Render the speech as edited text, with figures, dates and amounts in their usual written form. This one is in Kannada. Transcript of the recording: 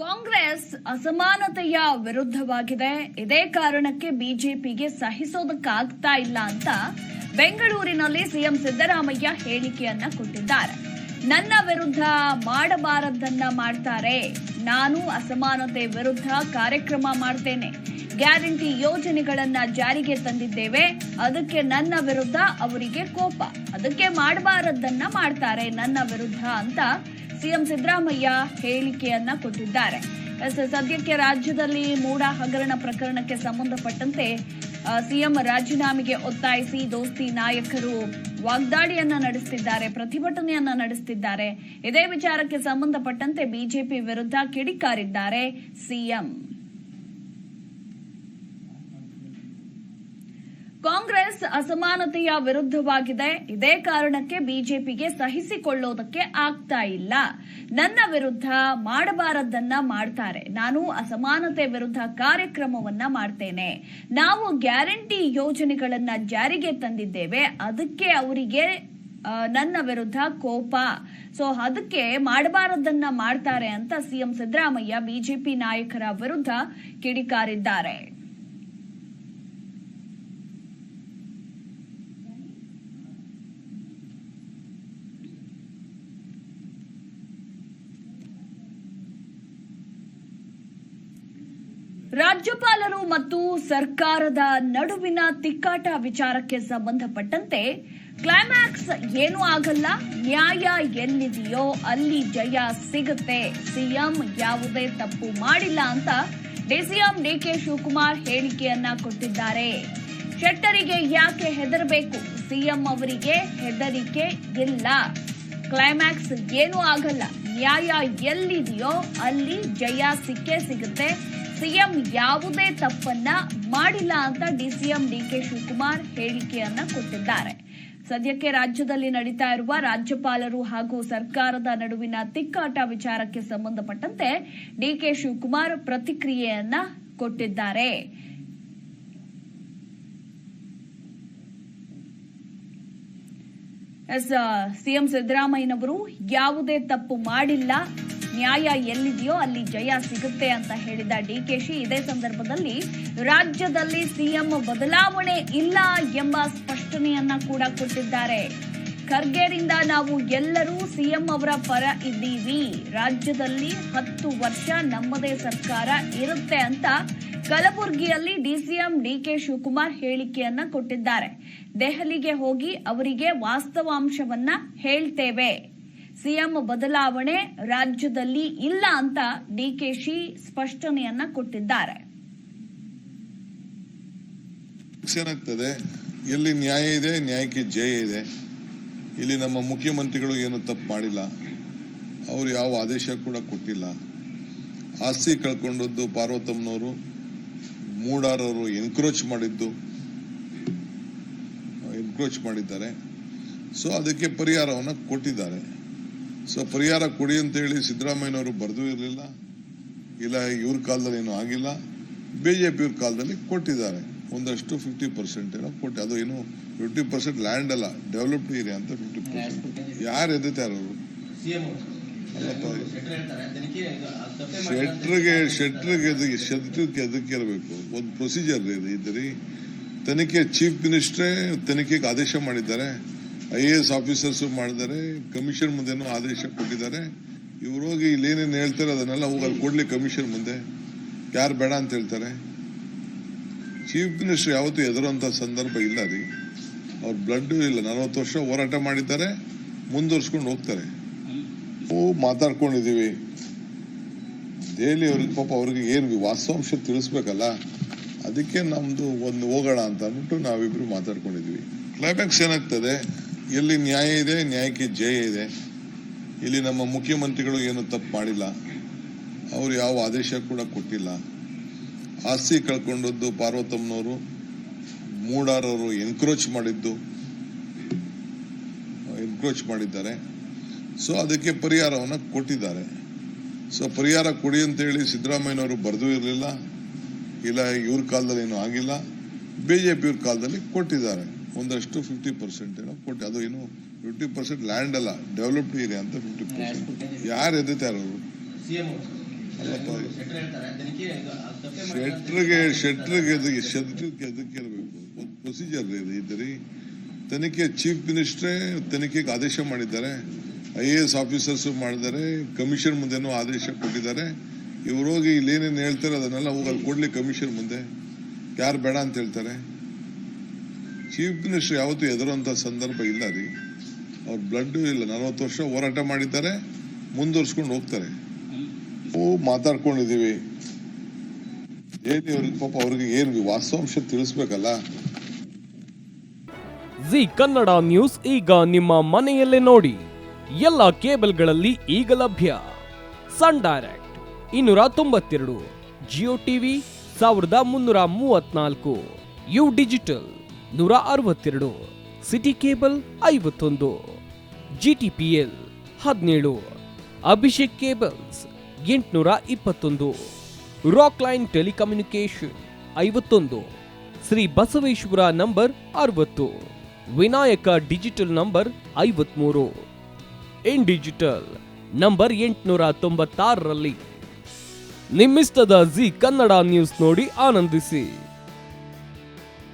ಕಾಂಗ್ರೆಸ್ ಅಸಮಾನತೆಯ ವಿರುದ್ಧವಾಗಿದೆ. ಇದೇ ಕಾರಣಕ್ಕೆ ಬಿಜೆಪಿಗೆ ಸಹಿಸೋದಕ್ಕಾಗ್ತಾ ಇಲ್ಲ ಅಂತ ಬೆಂಗಳೂರಿನಲ್ಲಿ ಸಿಎಂ ಸಿದ್ದರಾಮಯ್ಯ ಹೇಳಿಕೆಯನ್ನ ಕೊಟ್ಟಿದ್ದಾರೆ. ನನ್ನ ವಿರುದ್ಧ ಮಾಡಬಾರದನ್ನ ಮಾಡ್ತಾರೆ. ನಾನು ಅಸಮಾನತೆ ವಿರುದ್ಧ ಕಾರ್ಯಕ್ರಮ ಮಾಡ್ತೇನೆ. ಗ್ಯಾರಂಟಿ ಯೋಜನೆಗಳನ್ನ ಜಾರಿಗೆ ತಂದಿದ್ದೇವೆ. ಅದಕ್ಕೆ ನನ್ನ ವಿರುದ್ಧ ಅವರಿಗೆ ಕೋಪ. ಅದಕ್ಕೆ ಮಾಡಬಾರದನ್ನ ಮಾಡ್ತಾರೆ ನನ್ನ ವಿರುದ್ಧ ಅಂತ ಸಿಎಂ ಸಿದ್ದರಾಮಯ್ಯ ಹೇಳಿಕೆಯನ್ನ ಕೊಟ್ಟಿದ್ದಾರೆ. ಸದ್ಯಕ್ಕೆ ರಾಜ್ಯದಲ್ಲಿ ಮೂಡ ಹಗರಣ ಪ್ರಕರಣಕ್ಕೆ ಸಂಬಂಧಪಟ್ಟಂತೆ ಸಿಎಂ ರಾಜೀನಾಮೆಗೆ ಒತ್ತಾಯಿಸಿ ದೋಸ್ತಿ ನಾಯಕರು ವಾಗ್ದಾಳಿಯನ್ನ ನಡೆಸುತ್ತಿದ್ದಾರೆ, ಪ್ರತಿಭಟನೆಯನ್ನ ನಡೆಸುತ್ತಿದ್ದಾರೆ. ಇದೇ ವಿಚಾರಕ್ಕೆ ಸಂಬಂಧಪಟ್ಟಂತೆ ಬಿಜೆಪಿ ವಿರುದ್ಧ ಕಿಡಿಕಾರಿದ್ದಾರೆ ಸಿಎಂ. ಕಾಂಗ್ರೆಸ್ ಅಸಮಾನತೆಯ ವಿರುದ್ಧವಾಗಿದೆ. ಇದೇ ಕಾರಣಕ್ಕೆ ಬಿಜೆಪಿಗೆ ಸಹಿಸಿಕೊಳ್ಳೋದಕ್ಕೆ ಆಗ್ತಾ ಇಲ್ಲ. ನನ್ನ ವಿರುದ್ಧ ಮಾಡಬಾರದನ್ನ ಮಾಡ್ತಾರೆ. ನಾನು ಅಸಮಾನತೆ ವಿರುದ್ಧ ಕಾರ್ಯಕ್ರಮವನ್ನ ಮಾಡ್ತೇನೆ. ನಾವು ಗ್ಯಾರಂಟಿ ಯೋಜನೆಗಳನ್ನ ಜಾರಿಗೆ ತಂದಿದ್ದೇವೆ. ಅದಕ್ಕೆ ಅವರಿಗೆ ನನ್ನ ವಿರುದ್ಧ ಕೋಪ. ಅದಕ್ಕೆ ಮಾಡಬಾರದನ್ನ ಮಾಡ್ತಾರೆ ಅಂತ ಸಿಎಂ ಸಿದ್ದರಾಮಯ್ಯ ಬಿಜೆಪಿ ನಾಯಕರ ವಿರುದ್ಧ ಕಿಡಿಕಾರಿದ್ದಾರೆ. ರಾಜ್ಯಪಾಲರು ಮತ್ತು ಸರ್ಕಾರದ ನಡುವಿನ ತಿಕ್ಕಾಟ ವಿಚಾರಕ್ಕೆ ಸಂಬಂಧಪಟ್ಟಂತೆ ಕ್ಲೈಮ್ಯಾಕ್ಸ್ ಏನೂ ಆಗಲ್ಲ. ನ್ಯಾಯ ಎಲ್ಲಿದೆಯೋ ಅಲ್ಲಿ ಜಯ ಸಿಗುತ್ತೆ. ಸಿಎಂ ಯಾವುದೇ ತಪ್ಪು ಮಾಡಿಲ್ಲ ಅಂತ ಡಿಸಿಎಂ ಡಿಕೆ ಶಿವಕುಮಾರ್ ಹೇಳಿಕೆಯನ್ನ ಕೊಟ್ಟಿದ್ದಾರೆ. ಶೆಟ್ಟರಿಗೆ ಯಾಕೆ ಹೆದರಬೇಕು? ಸಿಎಂ ಅವರಿಗೆ ಹೆದರಿಕೆ ಇಲ್ಲ. ಕ್ಲೈಮ್ಯಾಕ್ಸ್ ಏನೂ ಆಗಲ್ಲ. ನ್ಯಾಯ ಎಲ್ಲಿದೆಯೋ ಅಲ್ಲಿ ಜಯ ಸಿಕ್ಕೇ ಸಿಗುತ್ತೆ. ಸಿಎಂ ಯಾವುದೇ ತಪ್ಪನ್ನ ಮಾಡಿಲ್ಲ ಅಂತ ಡಿಸಿಎಂ ಡಿಕೆ ಶಿವಕುಮಾರ್ ಹೇಳಿಕೆಯನ್ನ ಕೊಟ್ಟಿದ್ದಾರೆ. ಸದ್ಯಕ್ಕೆ ರಾಜ್ಯದಲ್ಲಿ ನಡೀತಾ ಇರುವ ರಾಜ್ಯಪಾಲರು ಹಾಗೂ ಸರ್ಕಾರದ ನಡುವಿನ ತಿಕ್ಕಾಟ ವಿಚಾರಕ್ಕೆ ಸಂಬಂಧಪಟ್ಟಂತೆ ಡಿಕೆ ಶಿವಕುಮಾರ್ ಪ್ರತಿಕ್ರಿಯೆಯನ್ನ ಕೊಟ್ಟಿದ್ದಾರೆ. ಸಿಎಂ ಸಿದ್ದರಾಮಯ್ಯನವರು ಯಾವುದೇ ತಪ್ಪು ಮಾಡಿಲ್ಲ, ನ್ಯಾಯ ಎಲ್ಲಿದೆಯೋ ಅಲ್ಲಿ ಜಯ ಸಿಗುತ್ತೆ ಅಂತ ಹೇಳಿದ ಡಿಕೆಶಿ ಇದೇ ಸಂದರ್ಭದಲ್ಲಿ ರಾಜ್ಯದಲ್ಲಿ ಸಿಎಂ ಬದಲಾವಣೆ ಇಲ್ಲ ಎಂಬ ಸ್ಪಷ್ಟನೆಯನ್ನ ಕೂಡ ಕೊಟ್ಟಿದ್ದಾರೆ. ಖರ್ಗೆರಿಂದ ನಾವು ಎಲ್ಲರೂ ಸಿಎಂ ಅವರ ಪರ ಇದ್ದೀವಿ. ರಾಜ್ಯದಲ್ಲಿ 10 ವರ್ಷ ನಮ್ಮದೇ ಸರ್ಕಾರ ಇರುತ್ತೆ ಅಂತ ಕಲಬುರಗಿಯಲ್ಲಿ ಡಿಸಿಎಂ ಡಿಕೆ ಶಿವಕುಮಾರ್ ಹೇಳಿಕೆಯನ್ನ ಕೊಟ್ಟಿದ್ದಾರೆ. ದೆಹಲಿಗೆ ಹೋಗಿ ಅವರಿಗೆ ವಾಸ್ತವಾಂಶವನ್ನ ಹೇಳ್ತೇವೆ. ಸಿಎಂ ಬದಲಾವಣೆ ರಾಜ್ಯದಲ್ಲಿ ಇಲ್ಲ ಅಂತ ಡಿಕೆಶಿ ಸ್ಪಷ್ಟನೆಯನ್ನ ಕೊಟ್ಟಿದ್ದಾರೆ. ಏನಾಗ್ತದೆ, ಎಲ್ಲಿ ನ್ಯಾಯ ಇದೆ ನ್ಯಾಯಕ್ಕೆ ಜಯ ಇದೆ. ಇಲ್ಲಿ ನಮ್ಮ ಮುಖ್ಯಮಂತ್ರಿಗಳು ಏನು ತಪ್ಪು ಮಾಡಿಲ್ಲ. ಅವರು ಯಾವ ಆದೇಶ ಕೂಡ ಕೊಟ್ಟಿಲ್ಲ. ಆಸ್ತಿ ಕಳ್ಕೊಂಡದ್ದು ಪಾರ್ವತಮ್ಮನವರು, ಮೂಡಾರವರು ಎನ್ಕ್ರೋಚ್ ಮಾಡಿದ್ದಾರೆ. ಅದಕ್ಕೆ ಪರಿಹಾರವನ್ನು ಕೊಟ್ಟಿದ್ದಾರೆ. ಪರಿಹಾರ ಕೊಡಿ ಅಂತ ಹೇಳಿ ಸಿದ್ದರಾಮಯ್ಯನವರು ಬರೆದೂ ಇರಲಿಲ್ಲ. ಇಲ್ಲ ಇವ್ರ ಕಾಲದಲ್ಲಿ ಏನೂ ಆಗಿಲ್ಲ. ಬಿಜೆಪಿ ಇವ್ರ ಕಾಲದಲ್ಲಿ ಕೊಟ್ಟಿದ್ದಾರೆ. ಒಂದಷ್ಟು 50% ಏನೋ ಕೊಟ್ಟು, ಅದು ಏನು 50% ಲ್ಯಾಂಡ್ ಅಲ್ಲ, ಡೆವಲಪ್ಡ್ ಏರಿಯಾ ಅಂತ 50%. ಯಾರು ಎದ್ದುತ್ತಾರೆ ಅವರು? ಶೆಟ್ರಿಗೆ ಎದಕ್ಕೆ ಇರಬೇಕು? ಒಂದು ಪ್ರೊಸೀಜರ್ ಇದೆ. ತನಿಖೆ ಚೀಫ್ ಮಿನಿಸ್ಟ್ರೇ ತನಿಖೆಗೆ ಆದೇಶ ಮಾಡಿದ್ದಾರೆ. IAS ಆಫೀಸರ್ಸ್ ಮಾಡಿದ್ದಾರೆ. ಕಮಿಷನ್ ಮುಂದೆನೂ ಆದೇಶ ಕೊಟ್ಟಿದ್ದಾರೆ. ಇವ್ರು ಹೋಗಿ ಇಲ್ಲೇನೇನು ಹೇಳ್ತಾರೆ ಅದನ್ನೆಲ್ಲ ಹೋಗಿ ಅಲ್ಲಿ ಕೊಡ್ಲಿ ಕಮಿಷನ್ ಮುಂದೆ. ಯಾರು ಬೇಡ ಅಂತ ಹೇಳ್ತಾರೆ? ಚೀಫ್ ಮಿನಿಸ್ಟರ್ ಯಾವತ್ತೂ ಎದುರುವಂತ ಸಂದರ್ಭ ಇಲ್ಲ ರೀ. ಅವ್ರ ಬ್ಲಡ್ ಇಲ್ಲ. 40 ವರ್ಷ ಹೋರಾಟ ಮಾಡಿದ್ದಾರೆ, ಮುಂದುವರ್ಸ್ಕೊಂಡು ಹೋಗ್ತಾರೆ. ಮಾತಾಡ್ಕೊಂಡಿದೀವಿ. ದೆಹಲಿ ಅವ್ರಿಗೆ ಪಾಪ ಅವ್ರಿಗೆ ಏನು ವಾಸ್ತವಾಂಶ ತಿಳಿಸ್ಬೇಕಲ್ಲ, ಅದಕ್ಕೆ ನಮ್ದು ಒಂದು ಹೋಗೋಣ ಅಂತ ಅಂದ್ಬಿಟ್ಟು ನಾವಿಬ್ರು ಮಾತಾಡ್ಕೊಂಡಿದ್ವಿ. ಕ್ಲೈಮ್ಯಾಕ್ಸ್ ಏನಾಗ್ತದೆ, ಎಲ್ಲಿ ನ್ಯಾಯ ಇದೆ ನ್ಯಾಯಕ್ಕೆ ಜಯ ಇದೆ. ಇಲ್ಲಿ ನಮ್ಮ ಮುಖ್ಯಮಂತ್ರಿಗಳು ಏನು ತಪ್ಪು ಮಾಡಿಲ್ಲ. ಅವರು ಯಾವ ಆದೇಶ ಕೂಡ ಕೊಟ್ಟಿಲ್ಲ. ಆಸ್ತಿ ಕಳ್ಕೊಂಡದ್ದು ಪಾರ್ವತಮ್ಮನವರು, ಮೂಡಾರವರು ಎನ್ಕ್ರೋಚ್ ಮಾಡಿದ್ದಾರೆ. ಅದಕ್ಕೆ ಪರಿಹಾರವನ್ನು ಕೊಟ್ಟಿದ್ದಾರೆ. ಪರಿಹಾರ ಕೊಡಿ ಅಂತ ಹೇಳಿ ಸಿದ್ದರಾಮಯ್ಯನವರು ಬರೆದೂ ಇರಲಿಲ್ಲ. ಇಲ್ಲ ಇವ್ರ ಕಾಲದಲ್ಲಿ ಏನೂ ಆಗಿಲ್ಲ. ಬಿಜೆಪಿ ಇವ್ರ ಕಾಲದಲ್ಲಿ ಕೊಟ್ಟಿದ್ದಾರೆ. ಒಂದಷ್ಟು 50% ಏನೋ ಕೊಟ್ಟು, ಅದು ಏನು 50% ಲ್ಯಾಂಡ್ ಅಲ್ಲ, ಡೆವಲಪ್ಡ್ ಏರಿಯಾ ಅಂತ 50%. ಯಾರು ಎದ್ದುತ್ತಾರೆ ಅವರು? ಅಲ್ಲಪ್ಪ ಶೆಟ್ರಿಗೆ ಎದಕ್ಕೆ ಇರಬೇಕು? ಒಂದು ಪ್ರೊಸೀಜರ್ ಇದೆ ಇದ್ರಿ. ತನಿಖೆ ಚೀಫ್ ಮಿನಿಸ್ಟ್ರೇ ತನಿಖೆಗೆ ಆದೇಶ ಮಾಡಿದ್ದಾರೆ, IAS ಆಫೀಸರ್ಸ್ ಮಾಡಿದ್ದಾರೆ, ಕಮಿಷನ್ ಮುಂದೆನೂ ಆದೇಶ ಕೊಟ್ಟಿದ್ದಾರೆ. ಇವ್ರು ಹೋಗಿ ಇಲ್ಲಿ ಏನೇನು ಹೇಳ್ತಾರೆ ಅದನ್ನೆಲ್ಲ ಹೋಗಿ ಅಲ್ಲಿ ಕೊಡ್ಲಿ ಕಮಿಷನ್ ಮುಂದೆ. ಯಾರು ಬೇಡ ಅಂತ ಹೇಳ್ತಾರೆ? ಚೀಫ್ ಮಿನಿಸ್ಟರ್ ಯಾವತ್ತೂ ಎದುರುವಂತ ಸಂದರ್ಭ ಇಲ್ಲ ರೀ. ಅವ್ರ ಬ್ಲಡ್ ಇಲ್ಲ, 40 ವರ್ಷ ಹೋರಾಟ ಮಾಡಿದ್ದಾರೆ, ಮುಂದುವರ್ಸ್ಕೊಂಡು ಹೋಗ್ತಾರೆ. ಮಾತಾಡ್ಕೊಂಡಿದೀವಿ, ಅವ್ರಿಗೆ ಪಾಪ ಅವ್ರಿಗೆ ಏನು ವಾಸ್ತವಾಂಶ ತಿಳಿಸ್ಬೇಕಲ್ಲ. ಜಿ ಕನ್ನಡ ನ್ಯೂಸ್ ಈಗ ನಿಮ್ಮ ಮನೆಯಲ್ಲೇ ನೋಡಿ. ಎಲ್ಲ ಕೇಬಲ್ಗಳಲ್ಲಿ ಈಗ ಲಭ್ಯ. Sun Direct 292, Jio TV 1334, U digital 162, City cable 51, GTPL 17, Abhishek cables 821, Rockline telecommunication 51, Shri Basaveshwara number 60, Vinayaka digital number 53, In digital number 896ರಲ್ಲಿ. ನಿಮ್ಮಿಸ್ತದ ಜಿ ಕನ್ನಡ ನ್ಯೂಸ್ ನೋಡಿ ಆನಂದಿಸಿ.